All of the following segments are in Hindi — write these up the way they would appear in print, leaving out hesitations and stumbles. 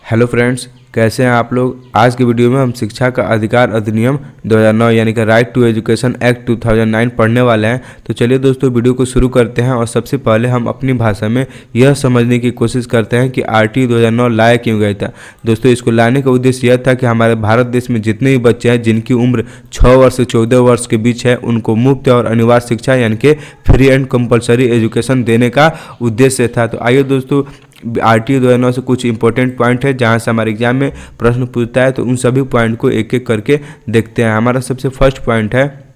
हेलो फ्रेंड्स, कैसे हैं आप लोग। आज की वीडियो में हम शिक्षा का अधिकार अधिनियम 2009 यानी कि राइट टू एजुकेशन एक्ट 2009 पढ़ने वाले हैं। तो चलिए दोस्तों वीडियो को शुरू करते हैं और सबसे पहले हम अपनी भाषा में यह समझने की कोशिश करते हैं कि आरटी 2009 लाया क्यों गया था। दोस्तों इसको लाने का उद्देश्य यह था कि हमारे भारत देश में जितने भी बच्चे हैं जिनकी उम्र 6 वर्ष से 14 वर्ष के बीच है उनको मुफ्त और अनिवार्य शिक्षा यानी कि फ्री एंड कंपलसरी एजुकेशन देने का उद्देश्य था। तो आइए दोस्तों आरटी 2009 से कुछ इंपॉर्टेंट पॉइंट है जहां से हमारे एग्जाम में प्रश्न पूछता है, तो उन सभी पॉइंट को एक एक करके देखते हैं। हमारा सबसे फर्स्ट पॉइंट है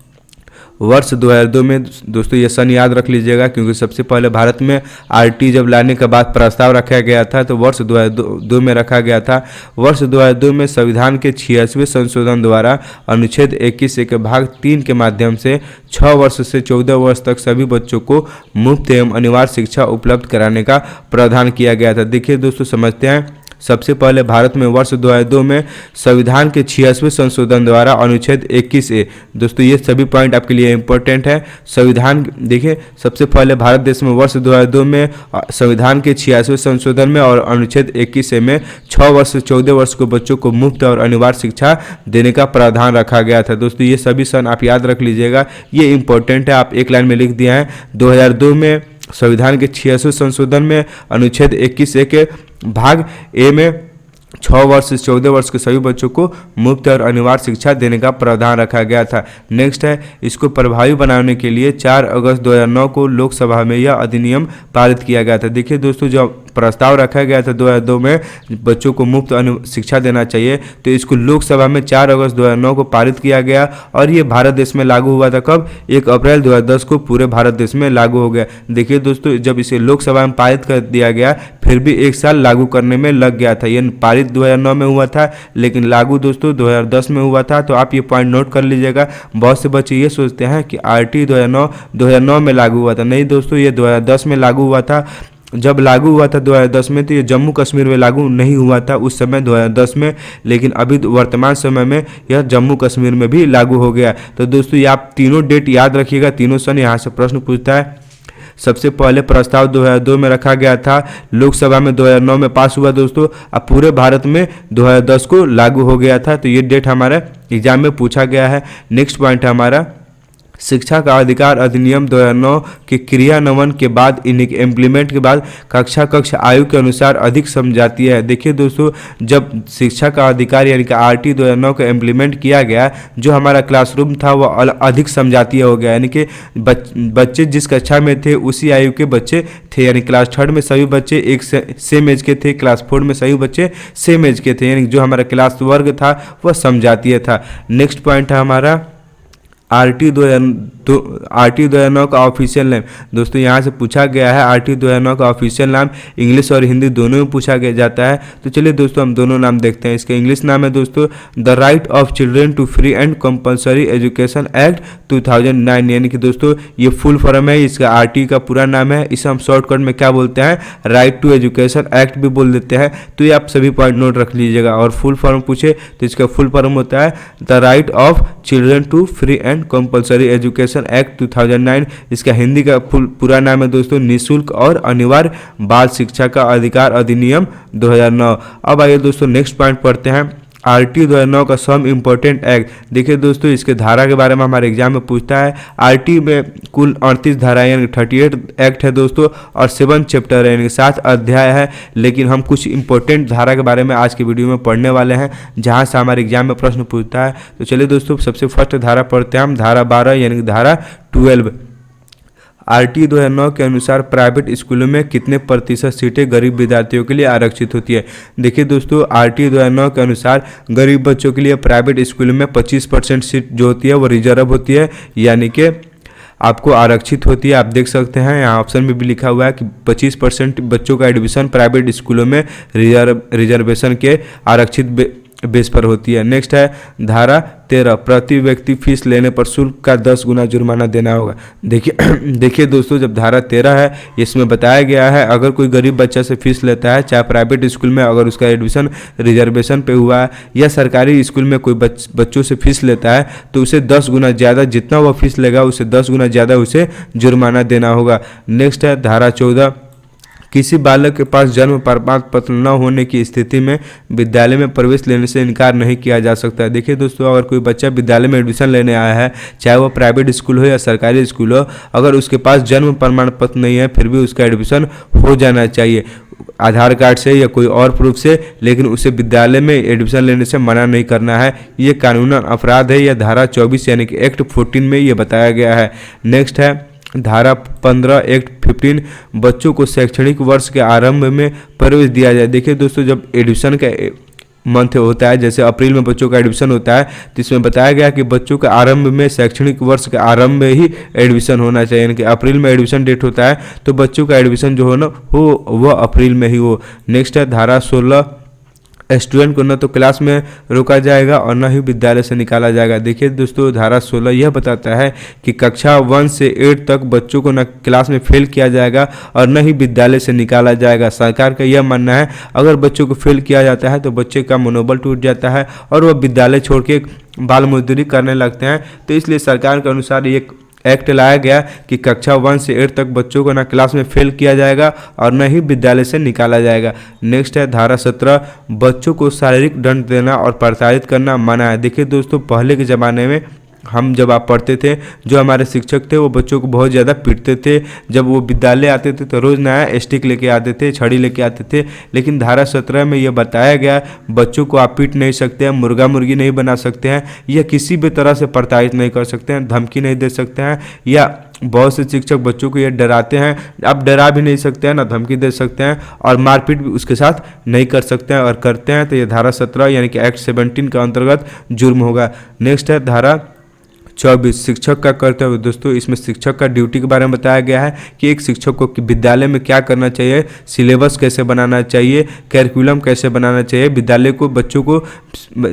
वर्ष 2002 में। दोस्तों ये सन याद रख लीजिएगा क्योंकि सबसे पहले भारत में आरटी जब लाने के बाद प्रस्ताव रखा गया था तो वर्ष 2002 में रखा गया था। वर्ष 2002 में संविधान के 86वें संशोधन द्वारा अनुच्छेद 21 के भाग 3 के माध्यम से 6 वर्ष से 14 वर्ष तक सभी बच्चों को मुफ्त एवं अनिवार्य शिक्षा उपलब्ध कराने का प्रावधान किया गया था। देखिए दोस्तों समझते हैं। सबसे पहले भारत में वर्ष 2002 में संविधान के 86वें संशोधन द्वारा अनुच्छेद 21A। दोस्तों ये सभी पॉइंट आपके लिए इंपॉर्टेंट है। संविधान देखिए सबसे पहले भारत देश में वर्ष 2002 में संविधान के 86वें संशोधन में और अनुच्छेद 21A में 6 वर्ष से 14 वर्ष के बच्चों को मुफ्त और अनिवार्य शिक्षा देने का प्रावधान रखा गया था। दोस्तों ये सभी सन आप याद रख लीजिएगा, ये इंपॉर्टेंट है। आप एक लाइन में लिख दिया है 2002 में संविधान के 86वें संशोधन में अनुच्छेद 21A के भाग ए में 6 वर्ष से 14 वर्ष के सभी बच्चों को मुफ्त और अनिवार्य शिक्षा देने का प्रावधान रखा गया था। नेक्स्ट है इसको प्रभावी बनाने के लिए 4 अगस्त 2009 को लोकसभा में यह अधिनियम पारित किया गया था। देखिए दोस्तों जब प्रस्ताव रखा गया था 2002 में बच्चों को मुफ्त शिक्षा देना चाहिए तो इसको लोकसभा में 4 अगस्त 2009 को पारित किया गया और ये भारत देश में लागू हुआ था कब 1 अप्रैल 2010 को पूरे भारत देश में लागू हो गया। देखिए दोस्तों जब इसे लोकसभा में पारित कर दिया गया फिर भी 1 साल लागू करने में लग गया था। ये पारित 2009 में हुआ था लेकिन लागू दोस्तों 2010 में हुआ था। तो आप ये पॉइंट नोट कर लीजिएगा। बहुत से बच्चे ये सोचते हैं कि आरटी 2009 में लागू हुआ था। नहीं दोस्तों ये 2010 में लागू हुआ था। जब लागू हुआ था 2010 में तो ये जम्मू कश्मीर में लागू नहीं हुआ था उस समय 2010 में, लेकिन अभी वर्तमान समय में यह जम्मू कश्मीर में भी लागू हो गया। तो दोस्तों ये आप तीनों डेट याद रखिएगा, तीनों सन यहाँ से प्रश्न पूछता है। सबसे पहले प्रस्ताव 2002 में रखा गया था, लोकसभा में 2009 में पास हुआ दोस्तों, अब पूरे भारत में 2010 को लागू हो गया था। तो ये डेट हमारे एग्जाम में पूछा गया है। नेक्स्ट पॉइंट है हमारा शिक्षा का अधिकार अधिनियम 2009 के क्रियान्वयन के बाद इम्प्लीमेंट के बाद कक्षा आयु के अनुसार अधिक समझाती है। देखिए दोस्तों जब शिक्षा का अधिकार यानी कि आरटी 2009 का इम्प्लीमेंट किया गया जो हमारा क्लासरूम था वह अधिक समझातीय हो गया, यानी कि बच्चे जिस कक्षा में थे उसी आयु के बच्चे थे। यानी क्लास 3 में सभी बच्चे एक सेम एज के थे, क्लास 4 में सभी बच्चे सेम एज के थे, यानी जो हमारा क्लास वर्ग था वह समझातीय था। नेक्स्ट पॉइंट है हमारा आरटी 2009 का ऑफिशियल नेम। दोस्तों यहाँ से पूछा गया है आरटी 2009 का ऑफिशियल नाम इंग्लिश और हिंदी दोनों में पूछा गया जाता है। तो चलिए दोस्तों हम दोनों नाम देखते हैं। इसका इंग्लिश नाम है दोस्तों the right of children to free and compulsory education act 2009, यानी कि दोस्तों ये फुल फॉर्म है, इसका आरटी का पूरा नाम है। इसे हम शॉर्टकट में क्या बोलते हैं, राइट टू एजुकेशन एक्ट भी बोल देते हैं। तो ये आप सभी पॉइंट नोट रख लीजिएगा। और फुल फॉर्म पूछे तो इसका फुल फॉर्म होता है the right of children to free and compulsory education act 2009। इसका हिंदी का पूरा नाम है दोस्तों निःशुल्क और अनिवार्य बाल शिक्षा का अधिकार अधिनियम 2009। अब आइए दोस्तों नेक्स्ट पॉइंट पढ़ते हैं आरटी 2009 का सम इम्पोर्टेंट एक्ट। देखिए दोस्तों इसके धारा के बारे में हमारे एग्जाम में पूछता है। आरटी में कुल 38 धारा यानी 38 एक्ट है दोस्तों और 7 चैप्टर है यानी 7 अध्याय है, लेकिन हम कुछ इंपॉर्टेंट धारा के बारे में आज की वीडियो में पढ़ने वाले हैं जहां से हमारे एग्जाम में प्रश्न पूछता है। तो चलिए दोस्तों सबसे फर्स्ट धारा पढ़ते हैं हम, धारा 12 यानी कि धारा 12। आरटी 2009 के अनुसार प्राइवेट स्कूलों में कितने प्रतिशत सीटें गरीब विद्यार्थियों के लिए आरक्षित होती है। देखिए दोस्तों आरटी 2009 के अनुसार गरीब बच्चों के लिए प्राइवेट स्कूलों में 25% सीट जो होती है वो रिजर्व होती है, यानी कि आपको आरक्षित होती है। आप देख सकते हैं यहाँ ऑप्शन में भी लिखा हुआ है कि 25% बच्चों का एडमिशन प्राइवेट स्कूलों में रिजर्वेशन के आरक्षित बेस पर होती है। नेक्स्ट है धारा 13, प्रति व्यक्ति फीस लेने पर शुल्क का 10 गुना जुर्माना देना होगा। देखिए दोस्तों जब धारा 13 है इसमें बताया गया है अगर कोई गरीब बच्चा से फीस लेता है चाहे प्राइवेट स्कूल में, अगर उसका एडमिशन रिजर्वेशन पे हुआ है या सरकारी स्कूल में कोई बच्चों से फीस लेता है तो उसे 10 गुना ज़्यादा जितना वह फीस लेगा उसे 10 गुना ज़्यादा उसे जुर्माना देना होगा। नेक्स्ट है धारा 14, किसी बालक के पास जन्म प्रमाण पत्र न होने की स्थिति में विद्यालय में प्रवेश लेने से इनकार नहीं किया जा सकता है। देखिए दोस्तों, अगर कोई बच्चा विद्यालय में एडमिशन लेने आया है, चाहे वो प्राइवेट स्कूल हो या सरकारी स्कूल हो, अगर उसके पास जन्म प्रमाण पत्र नहीं है फिर भी उसका एडमिशन हो जाना चाहिए आधार कार्ड से या कोई और प्रूफ से, लेकिन उसे विद्यालय में एडमिशन लेने से मना नहीं करना है। ये कानूनन अपराध है। यह धारा 24 यानी कि एक्ट 14 में ये बताया गया है। नेक्स्ट है धारा 15 एक्ट 15, बच्चों को शैक्षणिक वर्ष के आरंभ में प्रवेश दिया जाए। देखिए दोस्तों, जब एडमिशन का मंथ होता है, जैसे अप्रैल में बच्चों का एडमिशन होता है, तो इसमें बताया गया कि बच्चों के आरंभ में शैक्षणिक वर्ष के आरंभ में ही एडमिशन होना चाहिए। यानी कि अप्रैल में एडमिशन डेट होता है तो बच्चों का एडमिशन जो हो ना हो वह अप्रैल में ही हो। नेक्स्ट है धारा 16, स्टूडेंट को न तो क्लास में रोका जाएगा और न ही विद्यालय से निकाला जाएगा। देखिए दोस्तों, धारा 16 यह बताता है कि कक्षा 1 से 8 तक बच्चों को न क्लास में फेल किया जाएगा और न ही विद्यालय से निकाला जाएगा। सरकार का यह मानना है अगर बच्चों को फेल किया जाता है तो बच्चे का मनोबल टूट जाता है और वह विद्यालय छोड़ के बाल मजदूरी करने लगते हैं। तो इसलिए सरकार के अनुसार एक एक्ट लाया गया कि कक्षा 1 से 8 तक बच्चों को ना क्लास में फेल किया जाएगा और न ही विद्यालय से निकाला जाएगा। नेक्स्ट है धारा 17, बच्चों को शारीरिक दंड देना और प्रताड़ित करना मना है। देखिए दोस्तों, पहले के ज़माने में हम जब आप पढ़ते थे, जो हमारे शिक्षक थे वो बच्चों को बहुत ज़्यादा पीटते थे। जब वो विद्यालय आते थे तो रोज़ नया स्टिक लेके आते थे, छड़ी लेके आते थे। लेकिन धारा 17 में ये बताया गया बच्चों को आप पीट नहीं सकते हैं, मुर्गा मुर्गी नहीं बना सकते हैं, या किसी भी तरह से प्रताड़ित नहीं कर सकते हैं, धमकी नहीं दे सकते हैं, या बहुत से शिक्षक बच्चों को ये डराते हैं। आप डरा भी नहीं सकते हैं, ना धमकी दे सकते हैं, और मारपीट भी उसके साथ नहीं कर सकते हैं, और करते हैं तो ये धारा 17 यानी कि एक्ट 17 के अंतर्गत जुर्म होगा। नेक्स्ट है धारा 24, शिक्षक का कर्तव्य। दोस्तों, इसमें शिक्षक का ड्यूटी के बारे में बताया गया है कि एक शिक्षक को विद्यालय में क्या करना चाहिए, सिलेबस कैसे बनाना चाहिए, कैरिकुलम कैसे बनाना चाहिए, विद्यालय को बच्चों को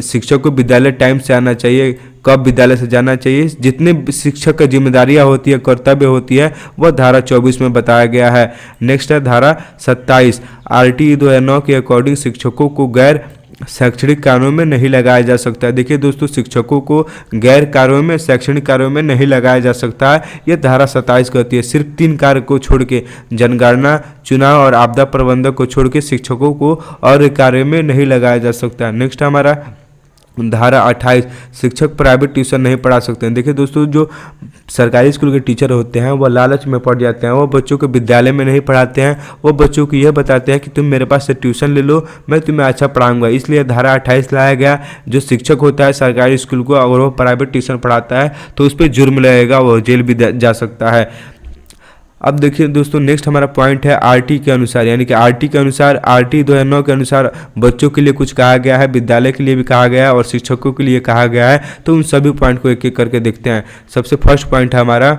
शिक्षक को विद्यालय टाइम से आना चाहिए, कब विद्यालय से जाना चाहिए, जितने शिक्षक की जिम्मेदारियां होती है, कर्तव्य होती है, वह धारा 24 में बताया गया है। नेक्स्ट है धारा 27, RT 2009 के अकॉर्डिंग शिक्षकों को गैर शैक्षणिक कार्यों में नहीं लगाया जा सकता है। देखिए दोस्तों, शिक्षकों को गैर कार्यों में, शैक्षणिक कार्यों में नहीं लगाया जा सकता है, यह धारा 27 कहती है। सिर्फ 3 कार्य को छोड़ के, जनगणना, चुनाव और आपदा प्रबंधन को छोड़ के शिक्षकों को और कार्य में नहीं लगाया जा सकता है। नेक्स्ट हमारा धारा 28, शिक्षक प्राइवेट ट्यूशन नहीं पढ़ा सकते हैं। देखिए दोस्तों, जो सरकारी स्कूल के टीचर होते हैं वह लालच में पड़ जाते हैं, वो बच्चों को विद्यालय में नहीं पढ़ाते हैं, वो बच्चों को यह बताते हैं कि तुम मेरे पास से ट्यूशन ले लो, मैं तुम्हें अच्छा पढ़ाऊंगा। इसलिए धारा 28 लाया गया। जो शिक्षक होता है सरकारी स्कूल को, अगर वो प्राइवेट ट्यूशन पढ़ाता है तो उस पर जुर्म लगेगा, वो जेल भी जा सकता है। अब देखिए दोस्तों, नेक्स्ट हमारा पॉइंट है RT के अनुसार, यानी कि RT के अनुसार, RT 2009 के अनुसार बच्चों के लिए कुछ कहा गया है, विद्यालय के लिए भी कहा गया है और शिक्षकों के लिए कहा गया है। तो उन सभी पॉइंट को एक एक करके देखते हैं। सबसे फर्स्ट पॉइंट है हमारा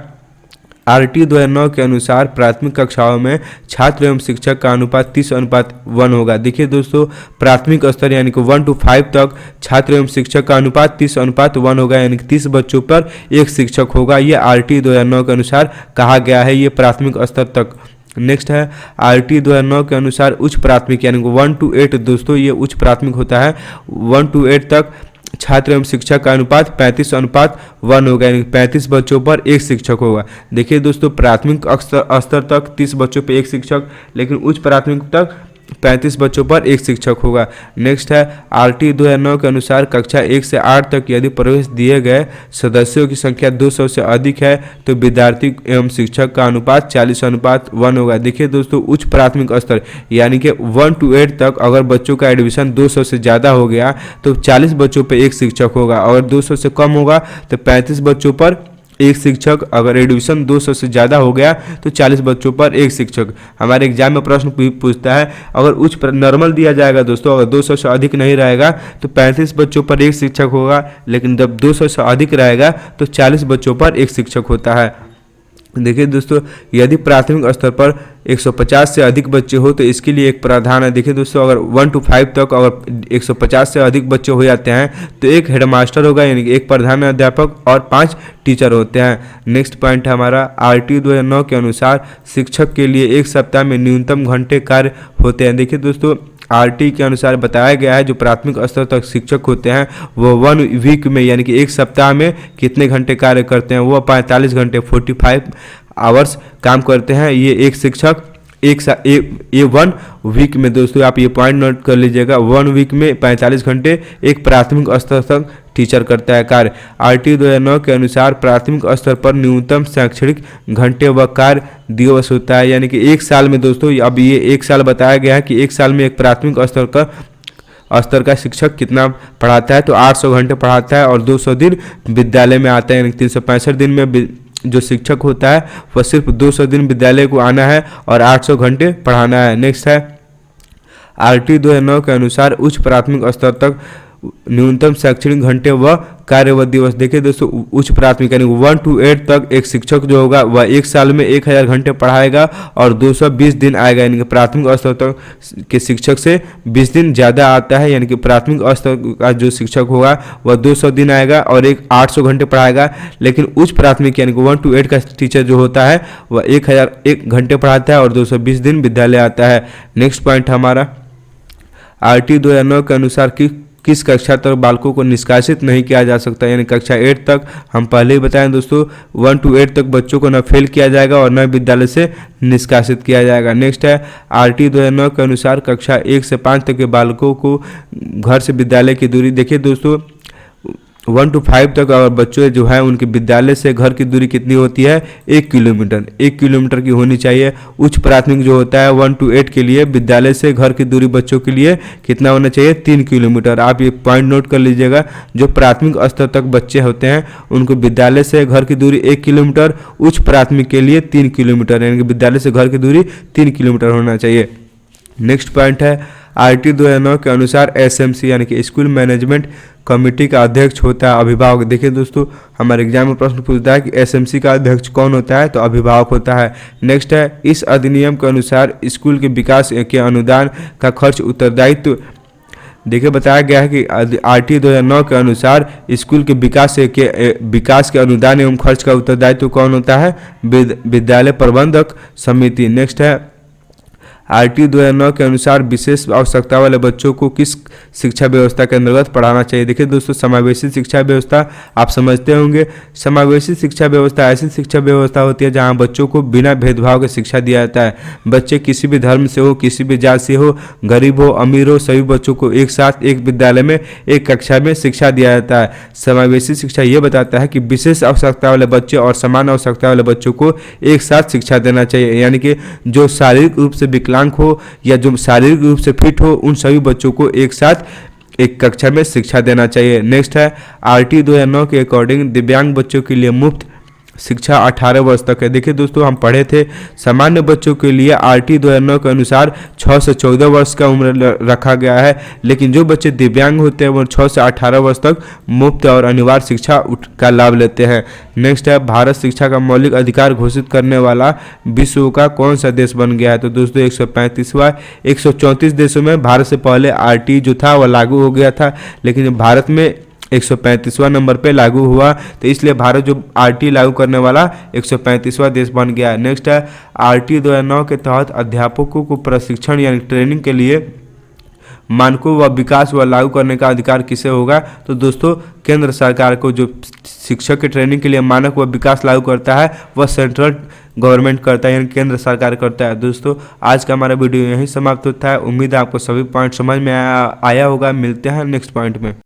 RT 2009 के अनुसार प्राथमिक कक्षाओं में छात्र एवं शिक्षक का अनुपात 30:1 होगा। देखिए दोस्तों, प्राथमिक स्तर यानी कि 1 to 5 तक छात्र एवं शिक्षक का अनुपात 30:1 होगा, यानी कि 30 बच्चों पर एक शिक्षक होगा। ये RT 2009 के अनुसार कहा गया है, ये प्राथमिक स्तर तक। नेक्स्ट है RT 2009 के अनुसार उच्च प्राथमिक यानी कि 1 to 8। दोस्तों, ये उच्च प्राथमिक होता है। 1 to 8 तक छात्र एवं शिक्षक का अनुपात 35:1 होगा, यानी 35 बच्चों पर एक शिक्षक होगा। देखिए दोस्तों, प्राथमिक स्तर तक 30 बच्चों पर एक शिक्षक, लेकिन उच्च प्राथमिक तक 35 बच्चों पर एक शिक्षक होगा। नेक्स्ट है RT 2009 के अनुसार कक्षा 1 से 8 तक यदि प्रवेश दिए गए सदस्यों की संख्या 200 से अधिक है तो विद्यार्थी एवं शिक्षक का अनुपात 40:1 होगा। देखिए दोस्तों, उच्च प्राथमिक स्तर यानी कि 1 to 8 तक अगर बच्चों का एडमिशन 200 से ज़्यादा हो गया तो 40 बच्चों पर एक शिक्षक होगा, और 200 से कम होगा तो 35 बच्चों पर एक शिक्षक। अगर एडमिशन 200 से ज़्यादा हो गया तो 40 बच्चों पर एक शिक्षक। हमारे एग्जाम में प्रश्न पूछता है, अगर उच्च नॉर्मल दिया जाएगा दोस्तों, अगर 200 से अधिक नहीं रहेगा तो 35 बच्चों पर एक शिक्षक होगा, लेकिन जब 200 से अधिक रहेगा तो 40 बच्चों पर एक शिक्षक होता है। देखिए दोस्तों, यदि प्राथमिक स्तर पर 150 से अधिक बच्चे हो तो इसके लिए एक प्रावधान है। देखिए दोस्तों, अगर 1 to 5 तक अगर 150 से अधिक बच्चे हो जाते हैं तो एक हेडमास्टर होगा, यानी कि एक प्रधान अध्यापक और 5 टीचर होते हैं। नेक्स्ट पॉइंट है हमारा RT 2009 के अनुसार शिक्षक के लिए एक सप्ताह में न्यूनतम घंटे कार्य होते हैं। देखिए दोस्तों, RT के अनुसार बताया गया है जो प्राथमिक स्तर तक शिक्षक होते हैं वो 1 वीक में यानी कि एक सप्ताह में कितने घंटे कार्य करते हैं, वो 45 घंटे 45 आवर्स काम करते हैं। ये एक शिक्षक ये 1 वीक में दोस्तों आप ये पॉइंट नोट कर लीजिएगा, 1 वीक में 45 घंटे एक प्राथमिक स्तर तक टीचर करता है कार्य। RT 2009 के अनुसार प्राथमिक स्तर पर न्यूनतम शैक्षणिक घंटे व कार्य दिवस होता है, यानी कि एक साल में दोस्तों, अब ये एक साल बताया गया है कि एक साल में एक प्राथमिक स्तर का शिक्षक कितना पढ़ाता है, तो 800 घंटे पढ़ाता है और 200 दिन विद्यालय में आता है, यानी 365 दिन में जो शिक्षक होता है वह सिर्फ 200 दिन विद्यालय को आना है और 800 घंटे पढ़ाना है। नेक्स्ट है RT 2009 के अनुसार उच्च प्राथमिक स्तर तक न्यूनतम शैक्षणिक घंटे व कार्य व दिवस। देखिए दोस्तों, उच्च प्राथमिक यानी 1 to 8 तक एक शिक्षक जो होगा वह एक साल में 1000 घंटे पढ़ाएगा और 220 दिन आएगा, यानी कि प्राथमिक स्तर तक के शिक्षक से 20 दिन ज़्यादा आता है, यानी कि प्राथमिक स्तर का जो शिक्षक होगा वह 200 दिन आएगा और 800 घंटे पढ़ाएगा। लेकिन उच्च प्राथमिक यानी कि 1 to 8 का टीचर जो होता है वह 1001 घंटे पढ़ाता है और 220 दिन विद्यालय आता है। नेक्स्ट पॉइंट हमारा RT 2009 के अनुसार किस कक्षा तक बालकों को निष्कासित नहीं किया जा सकता, यानी कक्षा 8 तक। हम पहले ही बताएं दोस्तों, 1 to 8 तक बच्चों को न फेल किया जाएगा और न विद्यालय से निष्कासित किया जाएगा। नेक्स्ट है RT 2009 के अनुसार कक्षा 1 से 5 तक के बालकों को घर से विद्यालय की दूरी। देखिए दोस्तों, 1 to 5 तक और बच्चों जो है उनके विद्यालय से घर की दूरी कितनी होती है, 1 किलोमीटर, 1 किलोमीटर की होनी चाहिए। उच्च प्राथमिक जो होता है 1 to 8 के लिए विद्यालय से घर की दूरी बच्चों के लिए कितना होना चाहिए, 3 किलोमीटर। आप ये पॉइंट नोट कर लीजिएगा, जो प्राथमिक स्तर तक बच्चे होते हैं उनको विद्यालय से घर की दूरी 1 किलोमीटर, उच्च प्राथमिक के लिए 3 किलोमीटर, यानी कि विद्यालय से घर की दूरी 3 किलोमीटर होना चाहिए। नेक्स्ट पॉइंट है RT 2009 के अनुसार SMC यानी कि स्कूल मैनेजमेंट कमेटी का अध्यक्ष होता है अभिभावक। देखिए दोस्तों, हमारे एग्जाम में प्रश्न पूछता है कि SMC का अध्यक्ष कौन होता है, तो अभिभावक होता है। नेक्स्ट है इस अधिनियम के अनुसार स्कूल के विकास के अनुदान का खर्च उत्तरदायित्व। देखिए बताया गया है कि RT 2009 के अनुसार स्कूल के विकास के अनुदान एवं खर्च का उत्तरदायित्व कौन होता है, विद्यालय प्रबंधक समिति। नेक्स्ट है RT 2009 के अनुसार विशेष आवश्यकता वाले बच्चों को किस शिक्षा व्यवस्था के अंतर्गत पढ़ाना चाहिए। देखिए दोस्तों, समावेशी शिक्षा व्यवस्था आप समझते होंगे। समावेशी शिक्षा व्यवस्था ऐसी शिक्षा व्यवस्था होती है जहां बच्चों को बिना भेदभाव के शिक्षा दिया जाता है। बच्चे किसी भी धर्म से हो, किसी भी जात से हो, गरीब हो, अमीर हो, सभी बच्चों को एक साथ एक विद्यालय में एक कक्षा में शिक्षा दिया जाता है। समावेशी शिक्षा ये बताता है कि विशेष आवश्यकता वाले बच्चे और समान आवश्यकता वाले बच्चों को एक साथ शिक्षा देना चाहिए, यानी कि जो शारीरिक रूप से विकलांग हो या जो शारीरिक रूप से फिट हो, उन सभी बच्चों को एक साथ एक कक्षा में शिक्षा देना चाहिए। नेक्स्ट है RT 2009 के अकॉर्डिंग दिव्यांग बच्चों के लिए मुफ्त शिक्षा 18 वर्ष तक है। देखिए दोस्तों, हम पढ़े थे सामान्य बच्चों के लिए RT 2009 के अनुसार 6 से 14 वर्ष का उम्र रखा गया है, लेकिन जो बच्चे दिव्यांग होते हैं वो 6 से 18 वर्ष तक मुफ्त और अनिवार्य शिक्षा का लाभ लेते हैं। नेक्स्ट है भारत शिक्षा का मौलिक अधिकार घोषित करने वाला विश्व का कौन सा देश बन गया है, तो दोस्तों 135वां। 134 देशों में भारत से पहले RT जो था वह लागू हो गया था, लेकिन भारत में 135वां नंबर पे लागू हुआ, तो इसलिए भारत जो RT लागू करने वाला 135वां देश बन गया। नेक्स्ट है RT 2009 के तहत अध्यापकों को प्रशिक्षण यानी ट्रेनिंग के लिए मानकों व विकास व लागू करने का अधिकार किसे होगा, तो दोस्तों केंद्र सरकार को। जो शिक्षक के ट्रेनिंग के लिए मानक व विकास लागू करता है वह सेंट्रल गवर्नमेंट करता है, यानी केंद्र सरकार करता है। दोस्तों आज का हमारा वीडियो यहीं समाप्त होता है। उम्मीद है आपको सभी पॉइंट समझ में आया होगा। मिलते हैं नेक्स्ट पॉइंट में।